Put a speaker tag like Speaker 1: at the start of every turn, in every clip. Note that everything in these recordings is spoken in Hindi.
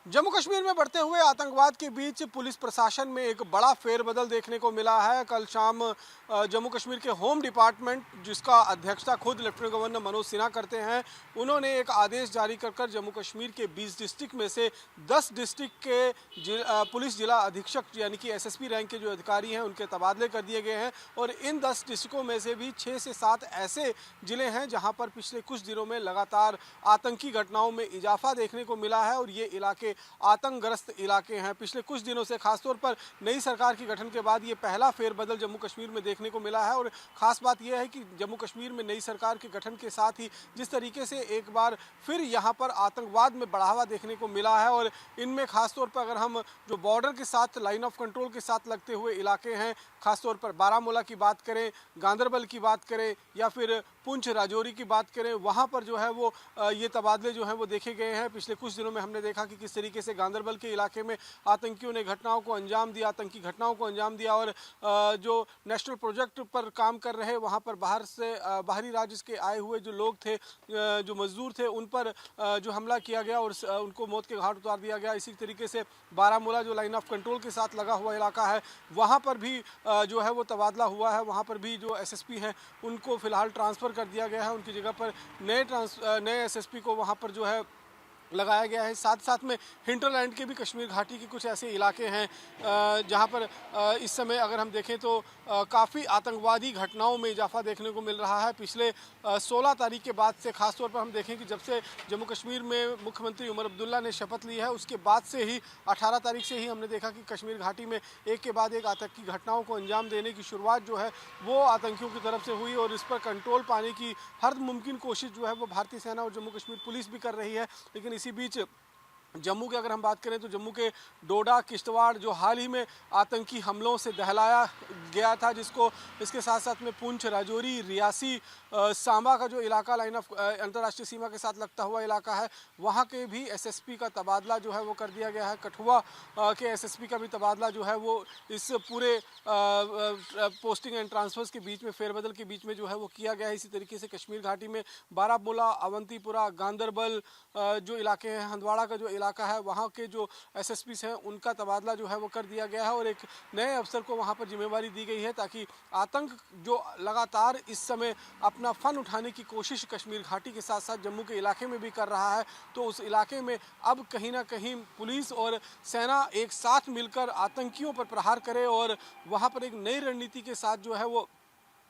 Speaker 1: जम्मू कश्मीर में बढ़ते हुए आतंकवाद के बीच पुलिस प्रशासन में एक बड़ा फेरबदल देखने को मिला है। कल शाम जम्मू कश्मीर के होम डिपार्टमेंट, जिसका अध्यक्षता खुद लेफ्टिनेंट गवर्नर मनोज सिन्हा करते हैं, उन्होंने एक आदेश जारी कर जम्मू कश्मीर के 20 डिस्ट्रिक्ट में से 10 डिस्ट्रिक्ट के पुलिस जिला अधीक्षक यानी कि एसएसपी रैंक के जो अधिकारी हैं उनके तबादले कर दिए गए हैं। और इन 10 डिस्ट्रिक्टों में से भी 6 से 7 ऐसे जिले हैं जहां पर पिछले कुछ दिनों में लगातार आतंकी घटनाओं में इजाफा देखने को मिला है और ये इलाके आतंकग्रस्त इलाके हैं। पिछले कुछ दिनों से खासतौर पर नई सरकार के गठन के बाद ये पहला फेरबदल जम्मू कश्मीर में देखने को मिला है। और खास बात यह है कि जम्मू कश्मीर में नई सरकार के गठन के साथ ही जिस तरीके से एक बार फिर यहाँ पर आतंकवाद में बढ़ावा देखने को मिला है, और इनमें खासतौर पर अगर हम जो बॉर्डर के साथ लाइन ऑफ कंट्रोल के साथ लगते हुए इलाके हैं, खासतौर पर बारामूला की बात करें, गांदरबल की बात करें या फिर पुंछ राजौरी की बात करें, वहाँ पर जो है वो ये तबादले जो हैं वो देखे गए हैं। पिछले कुछ दिनों में हमने देखा कि किस तरीके से गांदरबल के इलाके में आतंकियों ने घटनाओं को अंजाम दिया, आतंकी घटनाओं को अंजाम दिया, और जो नेशनल प्रोजेक्ट पर काम कर रहे वहाँ पर बाहरी राज्य के आए हुए जो लोग थे, जो मजदूर थे, उन पर जो हमला किया गया और उनको मौत के घाट उतार दिया गया। इसी तरीके से बारामूला जो लाइन ऑफ कंट्रोल के साथ लगा हुआ इलाका है, वहाँ पर भी जो है वो तबादला हुआ है। वहाँ पर भी जो एसएसपी हैं उनको फिलहाल ट्रांसफ़र कर दिया गया है, उनकी जगह पर नए एसएसपी को वहाँ पर जो है लगाया गया है। साथ साथ में हिंटरलैंड के भी कश्मीर घाटी के कुछ ऐसे इलाके हैं जहां पर इस समय अगर हम देखें तो काफ़ी आतंकवादी घटनाओं में इजाफा देखने को मिल रहा है। पिछले 16 तारीख के बाद से खासतौर पर हम देखें कि जब से जम्मू कश्मीर में मुख्यमंत्री उमर अब्दुल्ला ने शपथ ली है, उसके बाद से ही 18 तारीख से ही हमने देखा कि कश्मीर घाटी में एक के बाद एक आतंकी घटनाओं को अंजाम देने की शुरुआत जो है वो आतंकियों की तरफ से हुई, और इस पर कंट्रोल पाने की हर मुमकिन कोशिश जो है वो भारतीय सेना और जम्मू कश्मीर पुलिस भी कर रही है। लेकिन इसी बीच जम्मू की अगर हम बात करें तो जम्मू के डोडा, किश्तवाड़ जो हाल ही में आतंकी हमलों से दहलाया गया था, जिसको इसके साथ साथ में पुंछ, राजौरी, रियासी, सांबा का जो इलाका लाइन ऑफ अंतर्राष्ट्रीय सीमा के साथ लगता हुआ इलाका है, वहाँ के भी एसएसपी का तबादला जो है वो कर दिया गया है। कठुआ के एसएसपी का भी तबादला जो है वो इस पूरे पोस्टिंग एंड ट्रांसफर्स के बीच में, फेरबदल के बीच में जो है वो किया गया है। इसी तरीके से कश्मीर घाटी में बारामूला, अवंतीपुरा, गांदरबल जो इलाके हैं, हंदवाड़ा का जो इलाका है, वहाँ के जो एसएसपीस हैं उनका तबादला जो है वो कर दिया गया है, और एक नए अफसर को वहाँ पर जिम्मेवारी दी गई है ताकि आतंक जो लगातार इस समय अपना फन उठाने की कोशिश कश्मीर घाटी के साथ साथ जम्मू के इलाके में भी कर रहा है, तो उस इलाके में अब कहीं ना कहीं पुलिस और सेना एक साथ मिलकर आतंकियों पर प्रहार करे और वहाँ पर एक नई रणनीति के साथ जो है वो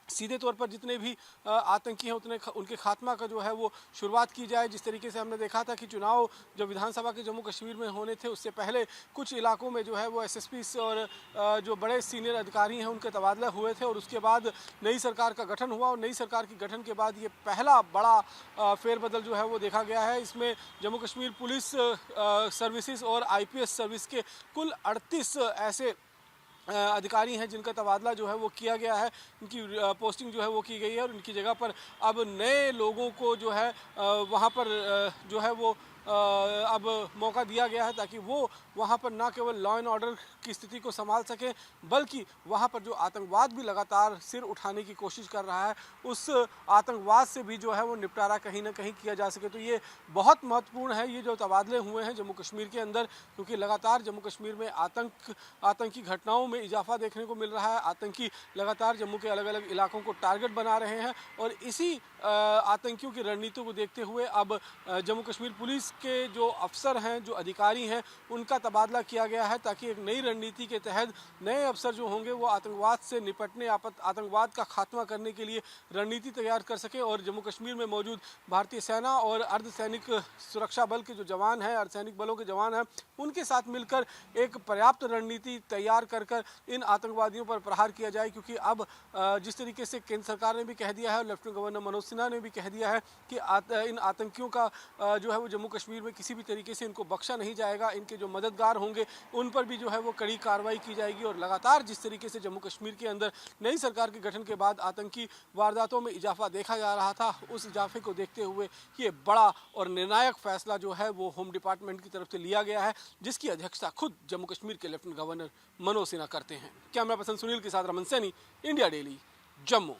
Speaker 1: सीधे तौर पर जितने भी आतंकी हैं उनके खात्मा का जो है वो शुरुआत की जाए। जिस तरीके से हमने देखा था कि चुनाव जो विधानसभा के जम्मू कश्मीर में होने थे, उससे पहले कुछ इलाकों में जो है वो एसएसपी और जो बड़े सीनियर अधिकारी हैं उनके तबादले हुए थे, और उसके बाद नई सरकार का गठन हुआ, और नई सरकार के गठन के बाद ये पहला बड़ा फेरबदल जो है वो देखा गया है। इसमें जम्मू कश्मीर पुलिस सर्विसेज और आईपीएस सर्विस के कुल 38 ऐसे अधिकारी हैं जिनका तबादला जो है वो किया गया है, उनकी पोस्टिंग जो है वो की गई है, और उनकी जगह पर अब नए लोगों को जो है वहाँ पर जो है वो अब मौका दिया गया है ताकि वो वहाँ पर ना केवल लॉ एंड ऑर्डर की स्थिति को संभाल सकें, बल्कि वहाँ पर जो आतंकवाद भी लगातार सिर उठाने की कोशिश कर रहा है, उस आतंकवाद से भी जो है वो निपटारा कहीं ना कहीं किया जा सके। तो ये बहुत महत्वपूर्ण है, ये जो तबादले हुए हैं जम्मू कश्मीर के अंदर, क्योंकि लगातार जम्मू कश्मीर में आतंकी घटनाओं में इजाफा देखने को मिल रहा है। आतंकी लगातार जम्मू के अलग अलग इलाकों को टारगेट बना रहे हैं, और इसी आतंकियों की रणनीति को देखते हुए अब जम्मू कश्मीर पुलिस के जो अफसर हैं, जो अधिकारी हैं, उनका तबादला किया गया है ताकि एक नई रणनीति के तहत नए अफसर जो होंगे वो आतंकवाद से निपटने, आतंकवाद का खात्मा करने के लिए रणनीति तैयार कर सके, और जम्मू कश्मीर में मौजूद भारतीय सेना और अर्धसैनिक सुरक्षा बल के जो जवान हैं, अर्धसैनिक बलों के जवान हैं, उनके साथ मिलकर एक पर्याप्त रणनीति तैयार कर इन आतंकवादियों पर प्रहार किया जाए। क्योंकि अब जिस तरीके से केंद्र सरकार ने भी कह दिया है और लेफ्टिनेंट गवर्नर मनोज सिन्हा ने भी कह दिया है कि इन आतंकियों का जो है वो जम्मू कश्मीर में किसी भी तरीके से इनको बख्शा नहीं जाएगा, इनके जो मददगार होंगे उन पर भी जो है वो कड़ी कार्रवाई की जाएगी। और लगातार जिस तरीके से जम्मू कश्मीर के अंदर नई सरकार के गठन के बाद आतंकी वारदातों में इजाफा देखा जा रहा था, उस इजाफे को देखते हुए ये बड़ा और निर्णायक फैसला जो है वो होम डिपार्टमेंट की तरफ से लिया गया है, जिसकी अध्यक्षता खुद जम्मू कश्मीर के लेफ्टिनेंट गवर्नर मनोज सिन्हा करते हैं। कैमरा पर्सन सुनील के साथ रमन सैनी, इंडिया डेली, जम्मू।